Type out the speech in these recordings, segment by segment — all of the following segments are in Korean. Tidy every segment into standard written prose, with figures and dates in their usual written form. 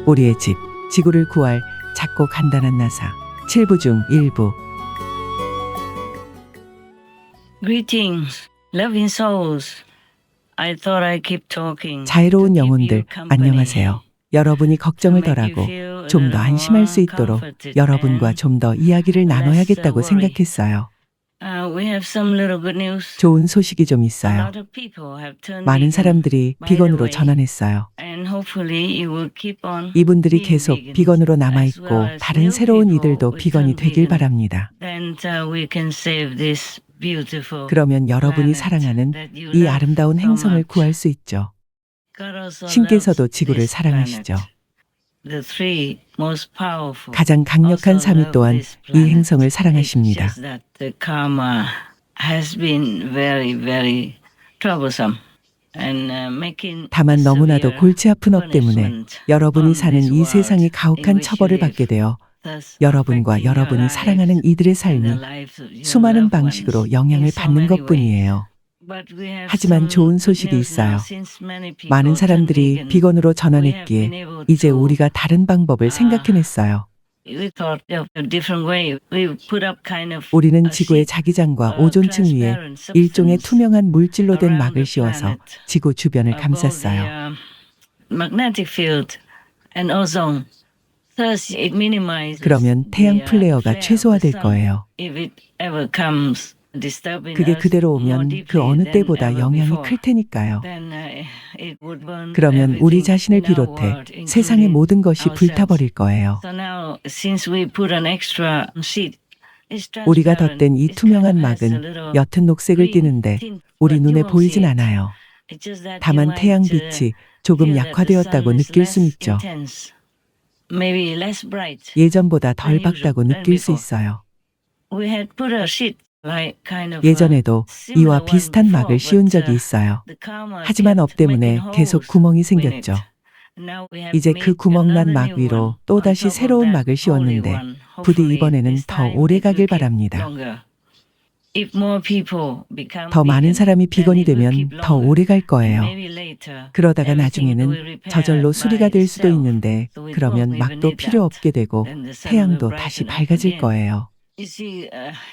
우리의 집, 지구를 구할 작고 간단한 나사 7부 중 1부. Greetings, loving souls. I thought I'd keep talking. 자애로운 to keep 영혼들, you company. 안녕하세요. 여러분이 걱정을 To make 덜하고 you feel a 좀 더 little 안심할 수 more 있도록 comforted 여러분과 and 좀 더 이야기를 나눠야겠다고 less worry. 생각했어요. We have some little good news. 좋은 소식이 좀 A 있어요. lot of people have turned 많은 vegan, 사람들이 by the 비건으로 way, 전환했어요. and hopefully you will keep on 이분들이 being 계속 vegans, 비건으로 as 남아있고 well as 다른 new 새로운 people 이들도 will 비건이 turn 되길 vegan. 바랍니다. Then we can save this beautiful 그러면 여러분이 planet 사랑하는 that you 이 love 아름다운 so 행성을 much. 구할 수 있죠. God also 신께서도 loves 지구를 this 사랑하시죠. planet. The three most powerful 가장 강력한 also 삼위 love 또한 this 이 planet. 행성을 It's 사랑하십니다. just that the karma has been very, very troublesome and making 다만 너무나도 severe 골치 아픈 업 때문에 punishment 여러분이 on 사는 this 이 세상이 world in 가혹한 which 처벌을 you live, 받게 되어 thus 여러분과 affecting your 여러분이 lives 사랑하는 이들의 and the 삶이 lives of your 수많은 loved 방식으로 ones in 영향을 so 받는 many ways. 것뿐이에요. But we have 하지만 some 좋은 good 소식이 news now. 있어요. Since many people 많은 turned 사람들이 vegan, 비건으로 we have 전환했기에 been able 이제 to 우리가 다른 방법을 생각해냈어요. we thought of a different way. We put up kind of 우리는 a 지구의 sheet, 자기장과 오존층 위에 transparent 일종의 substance 투명한 물질로 된 around 막을 the 씌워서 planet 지구 주변을 above the 감쌌어요. magnetic field and ozone. Thus, it minimizes 그러면 태양 플레어가 flare of the 최소화될 sun 거예요. if it ever comes disturbing 그게 us 그대로 more 오면 deeply 그 어느 than 때보다 ever 영향이 before. 클 테니까요. Then it would burn 그러면 우리 everything 자신을 in our 비롯해 world, 세상의 including 모든 것이 ourselves. 불타버릴 거예요. So now, since we put an extra sheet, it's 우리가 transparent. 덧댄 이 It's kind 투명한 of has a 막은 little 옅은 녹색을 green 띠는데 tint, 우리 but 눈에 you won't 보이진 see it. 않아요. It's just that you 다만 might 태양빛이 조금 feel that the 약화되었다고 sun is 느낄 순 less 있죠. intense, maybe less bright 예전보다 덜 than usual, 밝다고 than 느낄 수 before. 있어요. We had put a sheet like kind of 예전에도 similar 이와 one 비슷한 before, 막을 씌운 but 적이 있어요. the karma 하지만 업 kept making 때문에 계속 holes 구멍이 in it. 생겼죠. Now we have 이제 그 made 구멍난 another 막 new 위로 one 또다시 on top of 새로운 that 막을 holy 씌웠는데 one. 부디 Hopefully 이번에는 this 더 time 오래 it will 가길 keep 바랍니다. longer. If more people become 더 많은 vegan, 사람이 then 비건이 it will 되면 keep 더 longer. 오래 갈 And 거예요. maybe later 그러다가 everything will 나중에는 repair 저절로 수리가 by 될 수도 itself. 있는데 So it won't 그러면 even 막도 need 필요 that. 없게 되고 Then the sun will 태양도 다시 brighten up 밝아질 again. 거예요. You see,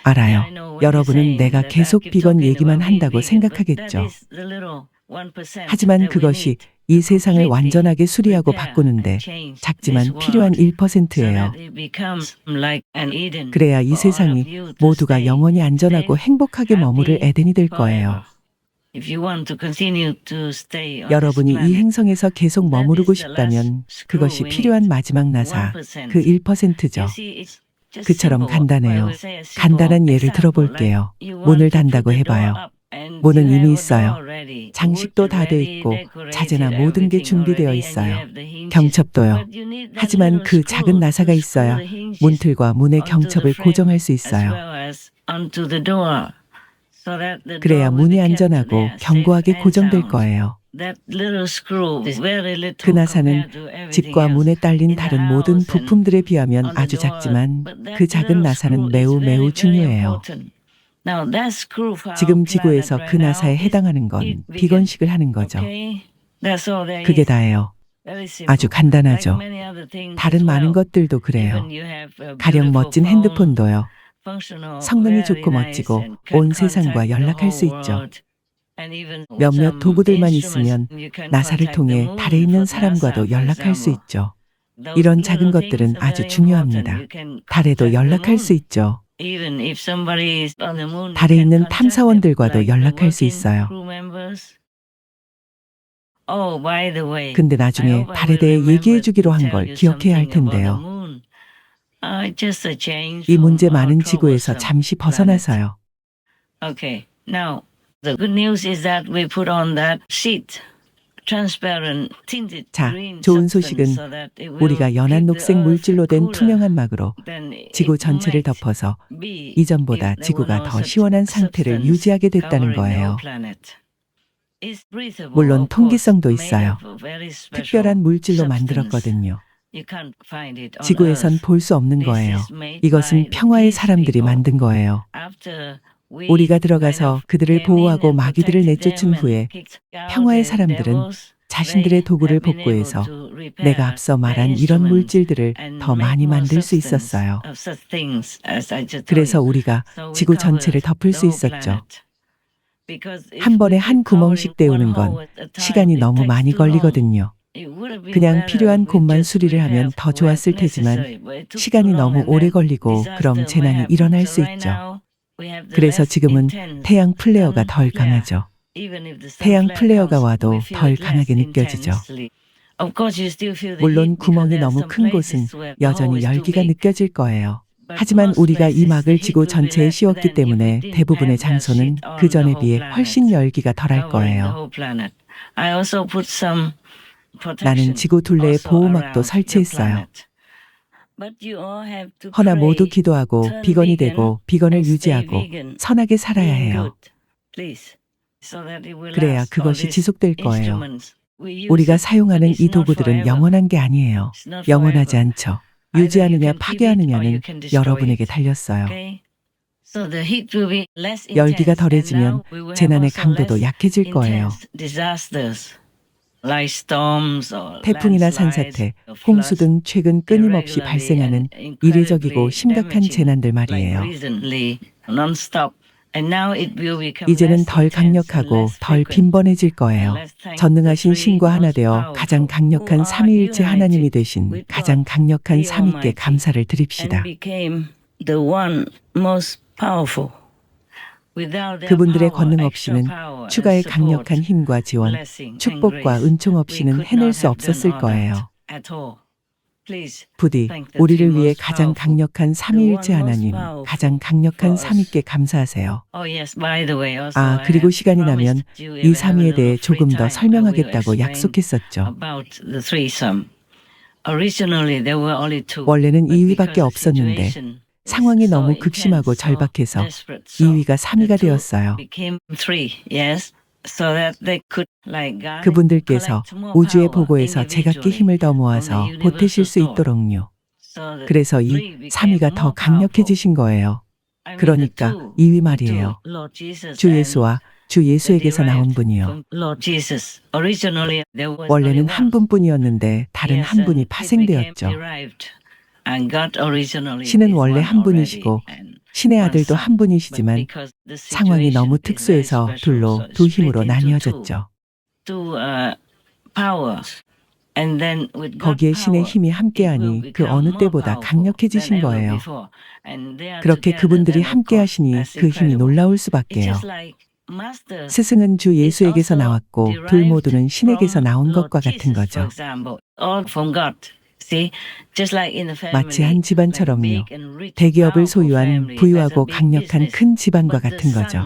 알아요. I know what you're 여러분은 saying, 내가 that I 계속 keep 비건 talking 얘기만 about being 한다고 vegan, but that 생각하겠죠. is the little 1% 하지만 that we 그것이 need 이 to 세상을 completely 완전하게 수리하고 repair 바꾸는데 and change this 작지만 world 필요한 so 1%예요. that it becomes like an Eden 그래야 이 for all of 세상이 you to 모두가 stay 영원히 안전하고 safe, 행복하게 머무를 happy 에덴이 될 forever. 거예요. If you want to continue to stay on this 여러분이 이 planet, 행성에서 계속 that 머무르고 is the last 싶다면 screw 그것이 we 필요한 need. 마지막 나사, 1%. 그 1%죠. You see, it's just 그처럼 simple. I 간단해요. will say a simple 간단한 예를 example, like 들어볼게요. you want 문을 to put 단다고 the door 해봐요. up and 문은 you 이미 have a 있어요. door ready, 장식도 wood 다 돼 ready, 있고 decorated, 자재나 모든 게 everything 준비되어 already, and you 있어요. have the hinges. 경첩도요. But you need that 하지만 little 그 작은 screw 나사가 to 있어야 screw the hinges 문틀과 문의 onto the 경첩을 frame 고정할 수 as 있어요. well as onto the door, so that the 그래야 door will 문이 be kept 안전하고 there, safe 견고하게 and 고정될 sound. 거예요. That little screw is very 그 little 나사는 compared to everything 집과 else 문에 딸린 in the 다른 모든 house and 부품들에 비하면 on the 아주 door, 작지만 but that 그 작은 little 나사는 screw is 매우 very, 매우 very 중요해요. important. Now that screw for our 지금 planet 지구에서 그 right now 나사에 is 해당하는 eat 건 vegan. 비건식을 하는 거죠. Okay, that's all there 그게 is. 다예요. Very simple. 아주 Like 간단하죠. many other things as 다른 많은 well. 것들도 그래요. Even you have a 가령 beautiful 멋진 phone, 핸드폰도요. functional, 성능이 very 좋고 nice, 멋지고 and can 온 세상과 contact the 연락할 수 whole 있죠. world. And even with 몇몇 some 도구들만 instruments, 있으면 you can 나사를 contact the 통해 moon 달에 for 있는 NASA, 사람과도 for 연락할 수 example. 있죠. Those 이런 작은 little things 것들은 are 아주 very important. 중요합니다. You can 달에도 contact the 연락할 moon. 수 있죠. Even if somebody is on the moon, you 달에 can 있는 contact them, 탐사원들과도 like the 연락할 수 working 있어요. crew members. Oh, by the way, 근데 I 나중에 hope I 달에 will 대해 remember 얘기해 to 주기로 한 tell 걸 you 기억해야 할 something about the 텐데요. moon. Just a change 이 from 문제 our 많은 지구에서 troublesome 잠시 planet. 벗어나서요. Okay, now the good news is that we put on that sheet, transparent, tinted 자, green 좋은 substance, 소식은 so that it will 우리가 연한 keep the 녹색 earth 물질로 된 cooler 투명한 막으로 than it 지구 전체를 might 덮어서 be 이전보다 if there were 지구가 no 더 such 시원한 상태를 substance 유지하게 됐다는 covering the whole 거예요. planet. It's breathable, 물론 of course, 통기성도 made 있어요. of a very special 특별한 물질로 substance. 만들었거든요. You can't find it on 지구에선 Earth. 볼 수 없는 This 거예요. is made by 이것은 the 평화의 peace 사람들이 people. 만든 거예요. After we 우리가 kind 들어가서 of 그들을 came in 보호하고 and 마귀들을 protected them 내쫓은 and 후에 kicked out 평화의 the 사람들은 devils, 자신들의 도구를 복구해서 내가 앞서 말한 이런 물질들을 더 많이 만들 수 있었어요. 그래서 우리가 지구 전체를 덮을 수 있었죠. 한 번에 한 구멍씩 때우는 건 시간이 너무 많이 걸리거든요. 그냥 필요한 곳만 수리를 하면 더 좋았을 테지만 시간이 너무 오래 걸리고 그럼 재난이 일어날 수 있죠. 그래서 지금은 태양 플레어가 덜 강하죠. 태양 플레어가 와도 덜 강하게 느껴지죠. 물론 구멍이 너무 큰 곳은 여전히 열기가 느껴질 거예요. 하지만 우리가 이 막을 지구 전체에 씌웠기 때문에 대부분의 장소는 그 전에 비해 훨씬 열기가 덜할 거예요. 나는 지구 둘레에 보호막도 설치했어요. 허나 모두 기도하고 비건이 되고 비건을 유지하고 선하게 살아야 해요. 그래야 그것이 지속될 거예요. 우리가 사용하는 이 도구들은 영원한 게 아니에요. 영원하지 않죠. 유지하느냐 파괴하느냐는 여러분에게 달렸어요. 열기가 덜해지면 재난의 강도도 약해질 거예요. 태풍이나 산사태, 홍수 등 최근 끊임없이 발생하는 이례적이고 심각한 재난들 말이에요. 이제는 덜 강력하고 덜 빈번해질 거예요. 전능하신 신과 하나 되어 가장 강력한 삼위일체 하나님이 되신 가장 강력한 삼위께 감사를 드립시다. 그분들의 권능 없이는 추가의 강력한 힘과 지원, 축복과 은총 없이는 해낼 수 없었을 거예요. 부디 우리를 위해 가장 강력한 삼위일체 하나님, 가장 강력한 삼위께 감사하세요. 그리고 시간이 나면 이 삼위에 대해 조금 더 설명하겠다고 약속했었죠. 원래는 2위밖에 없었는데 상황이 너무 극심하고 절박해서 2위가 3위가 되었어요. 그분들께서 우주의 보고에서 제각기 힘을 더 모아서 보태실 수 있도록요. 그래서 이 3위가 더 강력해지신 거예요. 그러니까 2위 말이에요. 주 예수와 주 예수에게서 나온 분이요. 원래는 한 분뿐이었는데 다른 한 분이 파생되었죠. 신은 원래 한 분이시고 신의 아들도 한 분이시지만 상황이 너무 특수해서 둘로 두 힘으로 나뉘어졌죠. 거기에 신의 힘이 함께하니 그 어느 때보다 강력해지신 거예요. 그렇게 그분들이 함께하시니 그 힘이 놀라울 수밖에요. 스승은 주 예수에게서 나왔고 둘 모두는 신에게서 나온 것과 같은 거죠. 마치 한 집안처럼요. 대기업을 소유한 부유하고 강력한 큰 집안과 같은 거죠.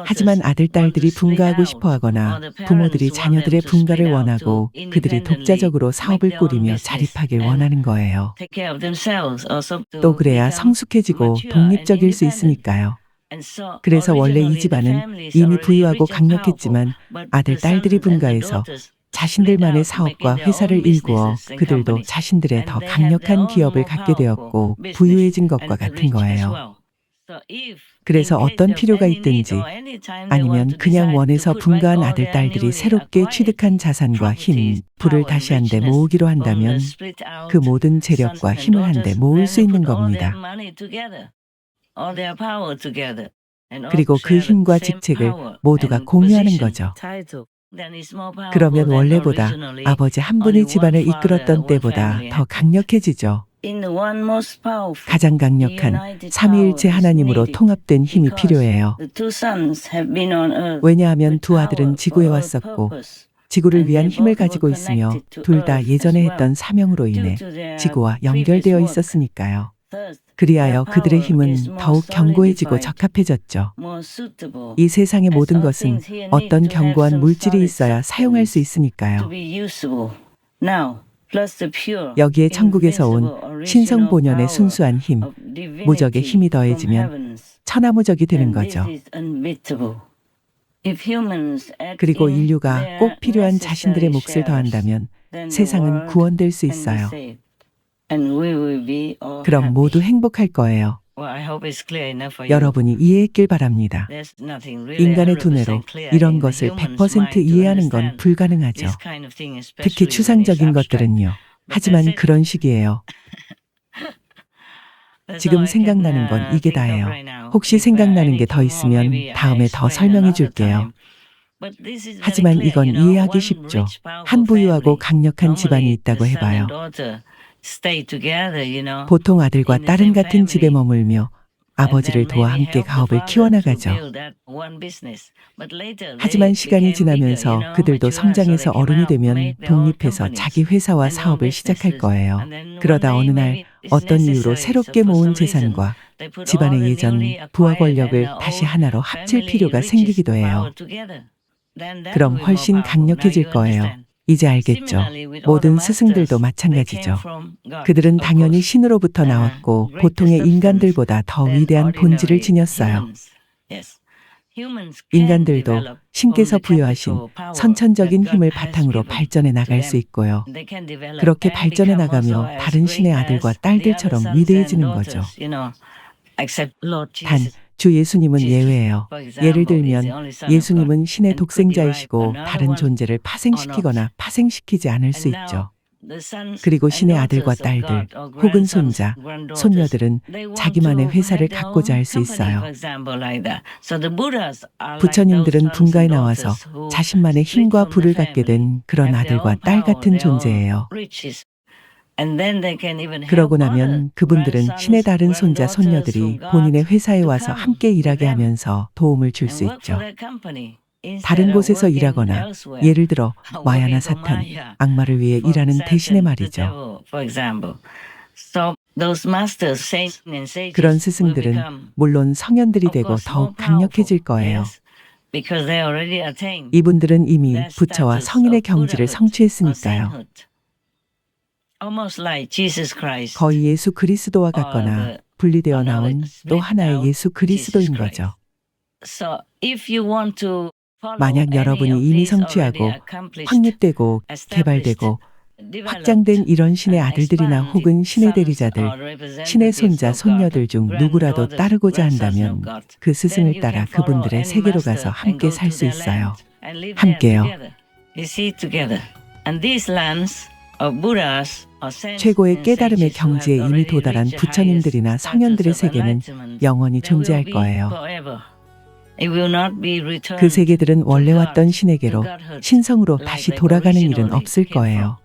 하지만 아들, 딸들이 분가하고 싶어하거나 부모들이 자녀들의 분가를 원하고 그들이 독자적으로 사업을 꾸리며 자립하길 원하는 거예요. 또 그래야 성숙해지고 독립적일 수 있으니까요. 그래서 원래 이 집안은 이미 부유하고 강력했지만 아들, 딸들이 분가해서 자신들만의 사업과 회사를 일구어 그들도 자신들의 더 강력한 기업을 갖게 되었고 부유해진 것과 같은 거예요. 그래서 어떤 필요가 있든지 아니면 그냥 원해서 분가한 아들, 딸들이 새롭게 취득한 자산과 힘, 부를 다시 한데 모으기로 한다면 그 모든 재력과 힘을 한데 모을 수 있는 겁니다. 그리고 그 힘과 직책을 모두가 공유하는 거죠. 그러면 원래보다 아버지 한 분의 집안을 이끌었던 때보다 더 강력해지죠. 가장 강력한 삼위일체 하나님으로 통합된 힘이 필요해요. 왜냐하면 두 아들은 지구에 왔었고 지구를 위한 힘을 가지고 있으며 둘 다 예전에 했던 사명으로 인해 지구와 연결되어 있었으니까요. 그리하여 그들의 힘은 더욱 견고해지고 적합해졌죠. 이 세상의 모든 것은 어떤 견고한 물질이 있어야 사용할 수 있으니까요. 여기에 천국에서 온 신성 본연의 순수한 힘, 무적의 힘이 더해지면 천하무적이 되는 거죠. 그리고 인류가 꼭 필요한 자신들의 몫을 더한다면 세상은 구원될 수 있어요. 그럼 모두 행복할 거예요. 여러분이 이해했길 바랍니다. 인간의 두뇌로 이런 것을 100% 이해하는 건 불가능하죠. 특히 추상적인 것들은요. 하지만 그런 식이에요. 지금 생각나는 건 이게 다예요. 혹시 생각나는 게 더 있으면 다음에 더 설명해 줄게요. 하지만 이건 이해하기 쉽죠. 한 부유하고 강력한 집안이 있다고 해봐요. 보통 아들과 딸은 같은 집에 머물며 아버지를 도와 함께 가업을 키워나가죠. 하지만 시간이 지나면서 그들도 성장해서 어른이 되면 독립해서 자기 회사와 사업을 시작할 거예요. 그러다 어느 날 어떤 이유로 새롭게 모은 재산과 집안의 예전 부와 권력을 다시 하나로 합칠 필요가 생기기도 해요. 그럼 훨씬 강력해질 거예요. 이제 알겠죠? 모든 스승들도 마찬가지죠. 그들은 당연히 신으로부터 나왔고 보통의 인간들보다 더 위대한 본질을 지녔어요. 인간들도 신께서 부여하신 선천적인 힘을 바탕으로 발전해 나갈 수 있고요. 그렇게 발전해 나가며 다른 신의 아들과 딸들처럼 위대해지는 거죠. 단, 주 예수님은 예외예요. 예를 들면 예수님은 신의 독생자이시고 다른 존재를 파생시키거나 파생시키지 않을 수 있죠. 그리고 신의 아들과 딸들 혹은 손자, 손녀들은 자기만의 회사를 갖고자 할 수 있어요. 부처님들은 분가에 나와서 자신만의 힘과 부를 갖게 된 그런 아들과 딸 같은 존재예요. 그러고 나면 그분들은 신의 다른 손자, 손녀들이 본인의 회사에 와서 함께 일하게 하면서 도움을 줄 수 있죠. 다른 곳에서 일하거나 예를 들어 마야나 사탄, 악마를 위해 일하는 대신에 말이죠. 그런 스승들은 물론 성현들이 되고 더욱 강력해질 거예요. 이분들은 이미 부처와 성인의 경지를 성취했으니까요. 거의 예수 그리스도와 같거나 분리되어 나온 또 하나의 예수 그리스도인 거죠. 만약 여러분이 이미 성취하고 확립되고 개발되고 확장된 이런 신의 아들들이나 혹은 신의 대리자들, 신의 손자, 손녀들 중 누구라도 따르고자 한다면 그 스승을 따라 그분들의 세계로 가서 함께 살 수 있어요. 함께요. 최고의 깨달음의 경지에 이미 도달한 부처님들이나 성현들의 세계는 영원히 존재할 거예요. 그 세계들은 원래 왔던 신에게로 신성으로 다시 돌아가는 일은 없을 거예요.